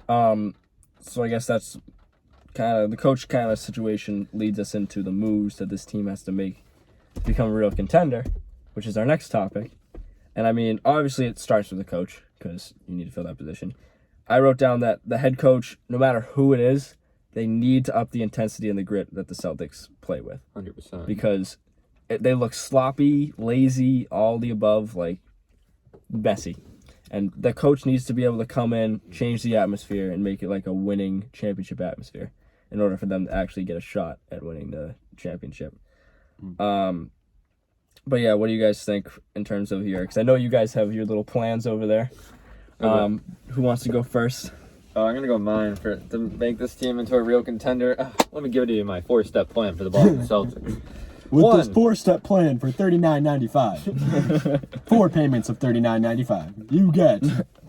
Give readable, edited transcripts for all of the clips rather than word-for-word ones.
So I guess that's kind of the coach kind of situation leads us into the moves that this team has to make to become a real contender, which is our next topic. And I mean, obviously it starts with the coach because you need to fill that position. I wrote down that the head coach, no matter who it is, they need to up the intensity and the grit that the Celtics play with. 100%. Because they look sloppy, lazy, all the above, like messy. And the coach needs to be able to come in, change the atmosphere, and make it like a winning championship atmosphere in order for them to actually get a shot at winning the championship. But yeah, what do you guys think in terms of here? Because I know you guys have your little plans over there. Who wants to go first? I'm going to go mine to make this team into a real contender. Let me give it to you my 4-step plan for the Boston Celtics. With this 4-step plan for $39.95, 4 payments of $39.95, you get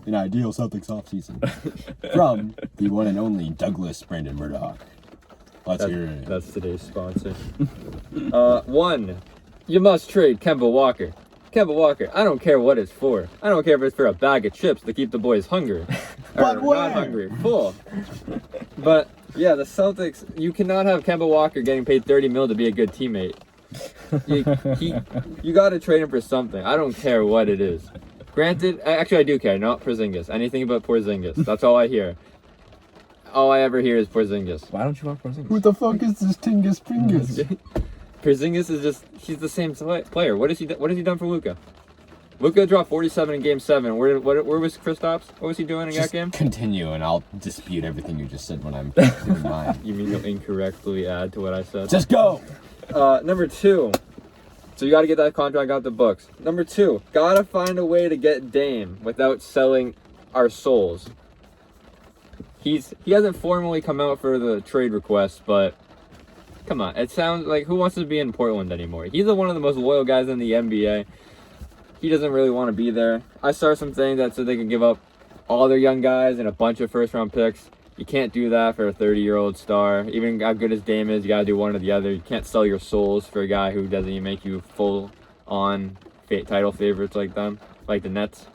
an ideal Celtics offseason from the one and only Douglas Brandon Murdoch. Let's hear it. That's today's sponsor. 1, you must trade Kemba Walker. Kemba Walker, I don't care what it's for. I don't care if it's for a bag of chips to keep the boys hungry. But not hungry, full. But yeah, the Celtics, you cannot have Kemba Walker getting paid $30 million to be a good teammate. You got to trade him for something. I don't care what it is. Granted, actually I do care, not Porzingis. Anything but Porzingis. That's all I hear. All I ever hear is Porzingis. Why don't you want Porzingis? Who the fuck is this Tingus Pringus? Porzingis is he's the same player. What has he done for Luka? Luka dropped 47 in Game 7. Where was Kristaps? What was he doing in that game? Continue, and I'll dispute everything you just said when I'm doing mine. You mean you'll incorrectly add to what I said? Just go! Number 2. So you got to get that contract out the books. Number 2. Got to find a way to get Dame without selling our souls. He hasn't formally come out for the trade request, but come on. It sounds like who wants to be in Portland anymore? He's one of the most loyal guys in the NBA. He doesn't really want to be there. I saw some things that said they can give up all their young guys and a bunch of first-round picks. You can't do that for a 30-year-old star. Even how good his Dame is, you got to do one or the other. You can't sell your souls for a guy who doesn't even make you full-on title favorites like them, like the Nets.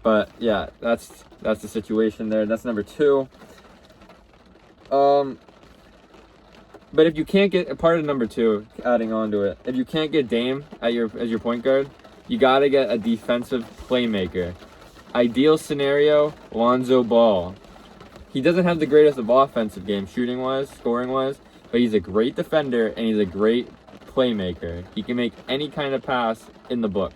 But yeah, that's the situation there. That's number 2. But if you can't get part of number 2, adding on to it, if you can't get Dame as your point guard, you got to get a defensive playmaker. Ideal scenario, Lonzo Ball. He doesn't have the greatest of offensive game, shooting-wise, scoring-wise, but he's a great defender and he's a great playmaker. He can make any kind of pass in the book.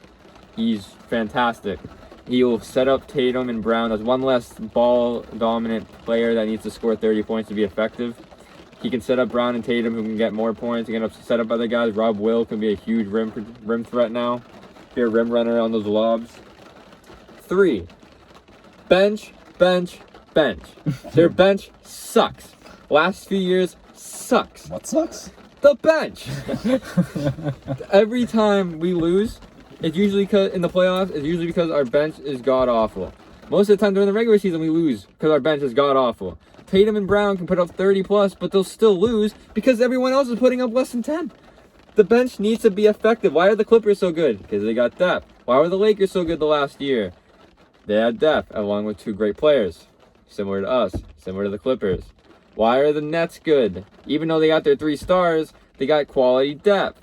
He's fantastic. He'll set up Tatum and Brown as one less ball-dominant player that needs to score 30 points to be effective. He can set up Brown and Tatum, who can get more points. He can set up other guys. Rob Will can be a huge rim threat now. Be a rim runner on those lobs. 3, bench. Their bench sucks. Last few years sucks. What sucks? The bench. Every time we lose, it's usually in the playoffs. It's usually because our bench is god awful. Most of the time during the regular season, we lose because our bench is god awful. Tatum and Brown can put up 30 plus, but they'll still lose because everyone else is putting up less than 10. The bench needs to be effective. Why are the Clippers so good? Because they got depth. Why were the Lakers so good the last year? They had depth, along with 2 great players. Similar to us. Similar to the Clippers. Why are the Nets good? Even though they got their 3 stars, they got quality depth.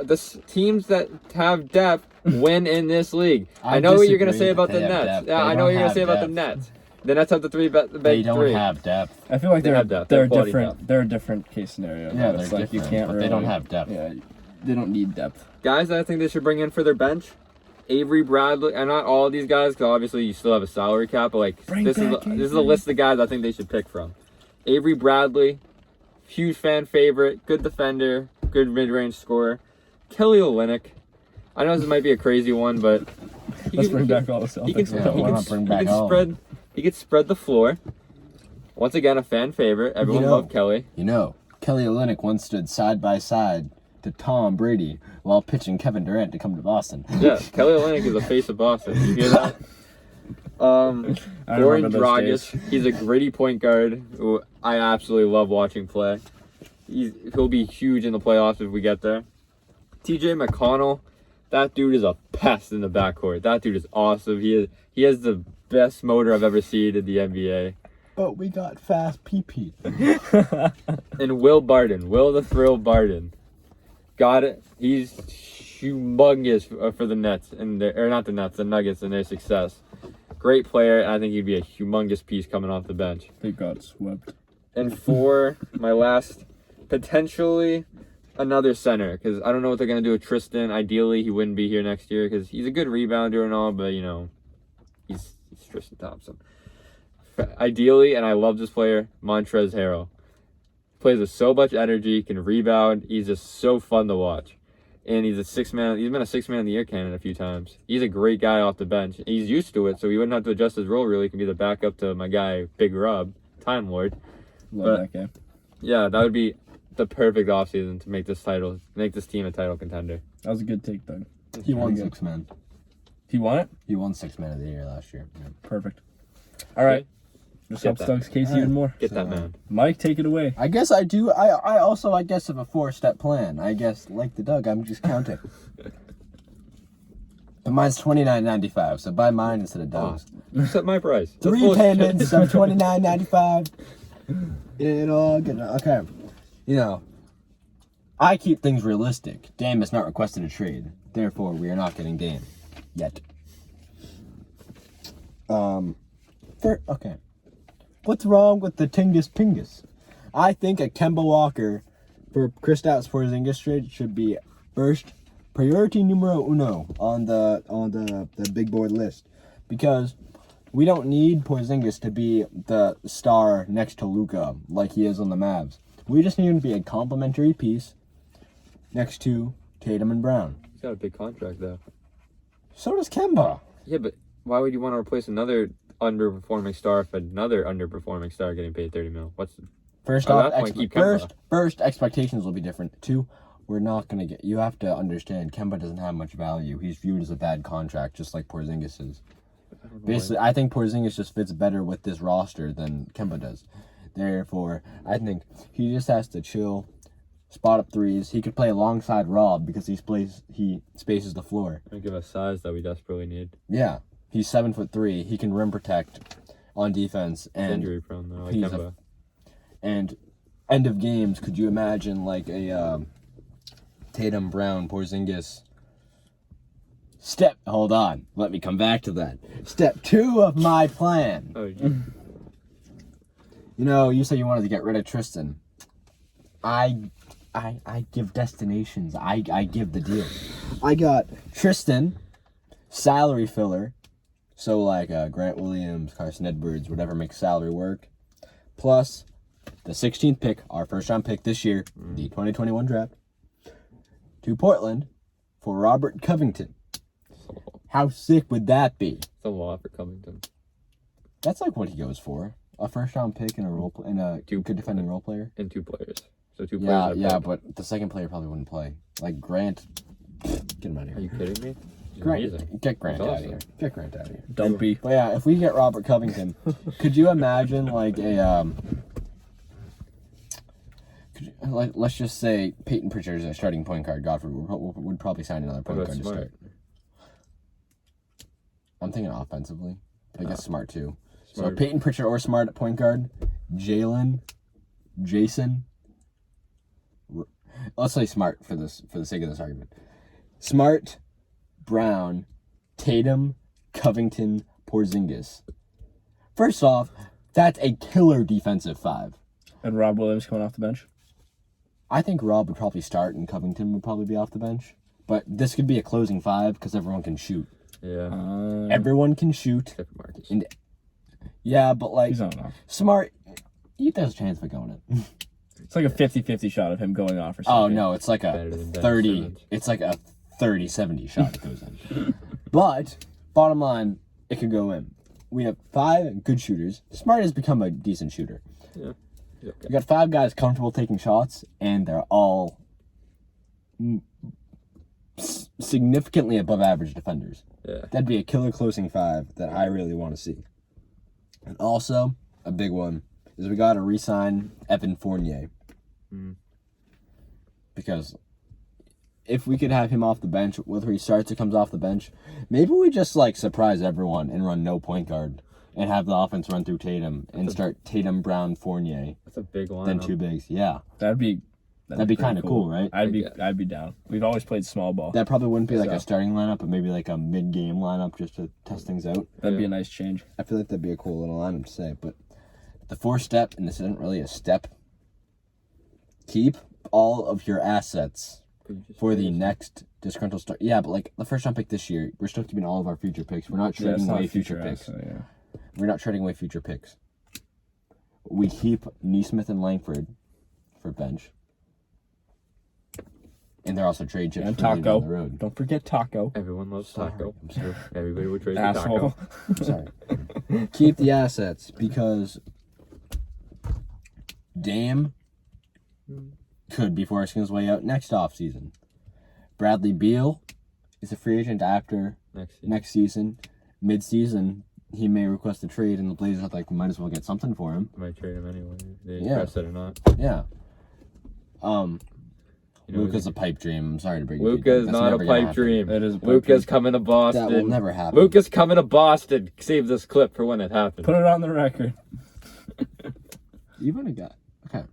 The teams that have depth win in this league. I know what you're going to say about the Nets. Yeah, I know what you're going to say about the Nets. The Nets have the big 3. They don't have depth. I feel like they're different. They're a different case scenario. Yeah, it's they're like different, you can't but really, they don't have depth. Yeah, they don't need depth. Guys that I think they should bring in for their bench, Avery Bradley, and not all of these guys, because obviously you still have a salary cap, but like this is a list of guys I think they should pick from. Avery Bradley, huge fan favorite, good defender, good mid-range scorer. Kelly Olynyk, I know this might be a crazy one, but Let's bring back all the Celtics. He could spread the floor. Once again, a fan favorite. Everyone loved Kelly. Kelly Olynyk once stood side by side to Tom Brady while pitching Kevin Durant to come to Boston. Yeah, Kelly Olynyk is the face of Boston. You hear that? Goran Dragic, he's a gritty point guard who I absolutely love watching play. He'll be huge in the playoffs if we get there. TJ McConnell, that dude is a pest in the backcourt. That dude is awesome. He has the best motor I've ever seen in the NBA. But we got fast PP. And Will Barton, Will the Thrill Barton, got it. He's humongous for the Nets or not the Nets, the Nuggets and their success. Great player, and I think he'd be a humongous piece coming off the bench. They got swept. And for my last, potentially another center, because I don't know what they're gonna do with Tristan. Ideally, he wouldn't be here next year because he's a good rebounder and all, but he's Tristan Thompson. Ideally, and I love this player, Montrezl Harrell. Plays with so much energy, can rebound. He's just so fun to watch. And he's a six-man. He's been a six-man of the year candidate a few times. He's a great guy off the bench. He's used to it, so he wouldn't have to adjust his role really. He can be the backup to my guy, Big Rob, Time Lord. Love that guy. Yeah, that would be the perfect offseason to make this team a title contender. That was a good take, Doug. He won good. 6-man. He won it? He won 6-man of the year last year. Yeah. Perfect. All right. Just Get helps that. Doug's case All right. even more. Get that man. Mike, take it away. I guess I do. I also, I guess, have a 4-step plan. I guess, like the Doug, I'm just counting. But mine's $29.95, so buy mine instead of Doug's. Set my price. That's 3 bullshit. payments of $29.95. It all good. Okay. I keep things realistic. Dame has not requested a trade. Therefore, we are not getting Dame. Yet. Okay. What's wrong with the Tingus Pingus? I think a Kemba Walker for Kristaps Porzingis trade should be first priority numero uno on the big board list, because we don't need Porzingis to be the star next to Luka like he is on the Mavs. We just need him to be a complementary piece next to Tatum and Brown. He's got a big contract though. So does Kemba. Yeah, but why would you want to replace another underperforming star if another underperforming star getting paid $30 million? First At off, that point, keep Kemba. first expectations will be different. 2, we're not gonna get. You have to understand, Kemba doesn't have much value. He's viewed as a bad contract, just like Porzingis is. Basically, I think Porzingis just fits better with this roster than Kemba does. Therefore, I think he just has to chill, spot up threes. He could play alongside Rob because he spaces the floor. And give us size that we desperately need. Yeah, he's 7'3". He can rim protect on defense, He's and injury prone though, like he's Kemba. and end of games. Could you imagine like a Tatum, Brown, Porzingis? Hold on. Let me come back to that. Step 2 of my plan. Oh, You said you wanted to get rid of Tristan. I give destinations. I give the deal. I got Tristan, salary filler. So like Grant Williams, Carson Edwards, whatever makes salary work. Plus the 16th pick, our first round pick this year, the 2021 draft, to Portland for Robert Covington. How sick would that be? it's a lot for Covington. That's like what he goes for. A first round pick and a good defending role player. And 2 players. So 2 players. Yeah, but the second player probably wouldn't play. Like Grant, get him out of Are here. you kidding me? He's Grant, amazing. get Grant He's out awesome. of here. Get Grant out of here. Dumpy. But yeah, if we get Robert Covington, could you imagine like let's just say Peyton Pritchard is a starting point guard. Godfrey would probably sign another point about guard to Smart? start. I'm thinking offensively, but I guess Smart too. Smart. So Peyton Pritchard or Smart at point guard, Jason. Let's say Smart for the sake of this argument. Smart, Brown, Tatum, Covington, Porzingis. First off, that's a killer defensive 5. And Rob Williams coming off the bench. I think Rob would probably start and Covington would probably be off the bench. But this could be a closing 5 because everyone can shoot. Yeah. Everyone can shoot. Except for Marcus. And yeah, but like He's not off. Smart, there's a chance of it going in. It's like a 50-50 shot of him going off or something. Oh no, it's like a Better than Ben 30. Simmons. It's like a 30-70 shot that goes in. But bottom line, it could go in. We have 5 good shooters. Smart has become a decent shooter. Yeah. He's okay. We got 5 guys comfortable taking shots, and they're all significantly above average defenders. Yeah. That'd be a killer closing 5 that I really want to see. And also, a big one is we got to re-sign Evan Fournier. Because if we could have him off the bench, whether he starts or comes off the bench, maybe we just like surprise everyone and run no point guard and have the offense run through Tatum and start Tatum, Brown, Fournier, That's a big lineup. then 2 bigs. Yeah, That'd be that'd be kind of cool, right? I'd be down. We've always played small ball. That probably wouldn't be like So- a starting lineup, but maybe like a mid-game lineup just to test things out. That'd be a nice change. I feel like that'd be a cool little lineup to say. But the 4-step, and this isn't really a step, keep all of your assets for the next disgruntled start. Yeah, but like the first round pick this year, we're still keeping all of our future picks. We're not Yeah, it's trading not away a future picks. asset, yeah. We're not trading away future picks. We keep Neesmith and Langford for bench. And they're also trade chips And for later Taco. down the road. Don't forget Taco. Everyone loves Sorry, Taco. I'm sorry. Everybody would trade for Asshole. Taco. I'm sorry. Keep the assets because Dame could be forcing his way out next offseason. Bradley Beal is a free agent after next season. Mid-season, he may request a trade, and the Blazers are like, we might as well get something for him. Might trade him anyway. They Yeah. press it or not. Yeah. You know, Luka's a pipe dream. I'm sorry to break it. Luka's That's not a never gonna pipe happen. dream. It is a pipe Luka's dream. coming to Boston. That will never happen. Luka's coming to Boston. Save this clip for when it happens. Put it on the record. Even a guy. Okay.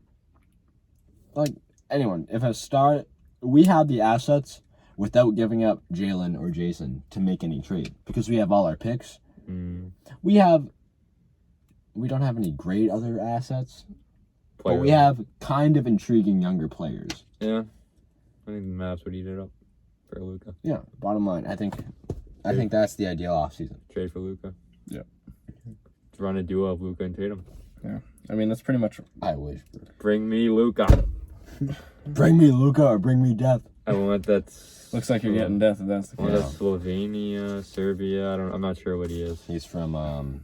Like, anyone, if a star... We have the assets without giving up Jalen or Jason to make any trade. Because we have all our picks. We don't have any great other assets. But we have kind of intriguing younger players. Yeah. I think the Mavs would eat it up for Luka. Yeah, bottom line, I think that's the ideal offseason. Trade for Luka. Yeah. Run a duo of Luka and Tatum. Yeah. I mean, that's pretty much... I wish. Bring me Luka. Bring me Luka or bring me death. I want that. Looks like you're getting death if that's the I want case. that Slovenia, Serbia. I'm not sure what he is. He's from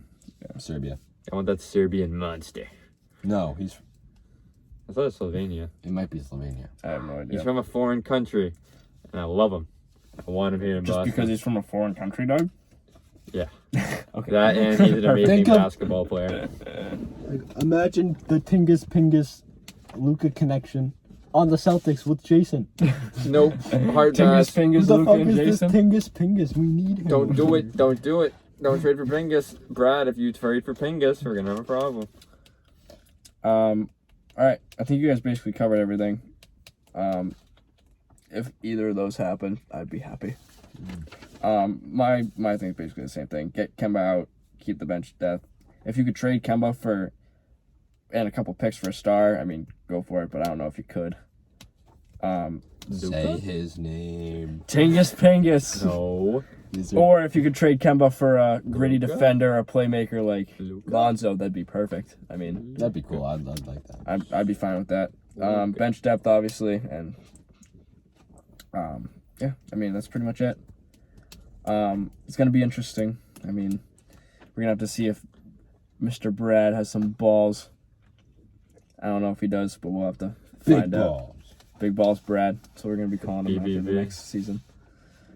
Serbia. I want that Serbian monster. No, I thought it was Slovenia. it might be Slovenia. I have no idea. He's from a foreign country, and I love him. I want him here in Just Boston. because he's from a foreign country, dog? Yeah. Okay. That and he's an amazing Think of- basketball player. Imagine the Tingus Pingus Luka connection on the Celtics with Jason. Nope. Hard Tingus pass. fingers, the Luka fuck and is Jason. this Tingus Pingus? We need him. Don't do it. Don't do it. Don't trade for Pingus. Brad, if you trade for Pingus, we're going to have a problem. All right. I think you guys basically covered everything. If either of those happen, I'd be happy. My thing is basically the same thing. Get Kemba out, keep the bench depth. If you could trade Kemba for and a couple picks for a star, I mean, go for it. But I don't know if you could. Say his name. Tingus Pingus. No. Or if you could trade Kemba for a gritty Luka? defender, a playmaker like Luka? Lonzo, that'd be perfect. I mean, That'd be cool. I'd like that. I'd be fine with that. Luka. Bench depth, obviously, and yeah, I mean that's pretty much it. It's gonna be interesting. I mean, we're gonna have to see if Mr. Brad has some balls. I don't know if he does, but we'll have to Big find out. balls. Big balls, Brad. So we're gonna be calling him after the BBB. next season.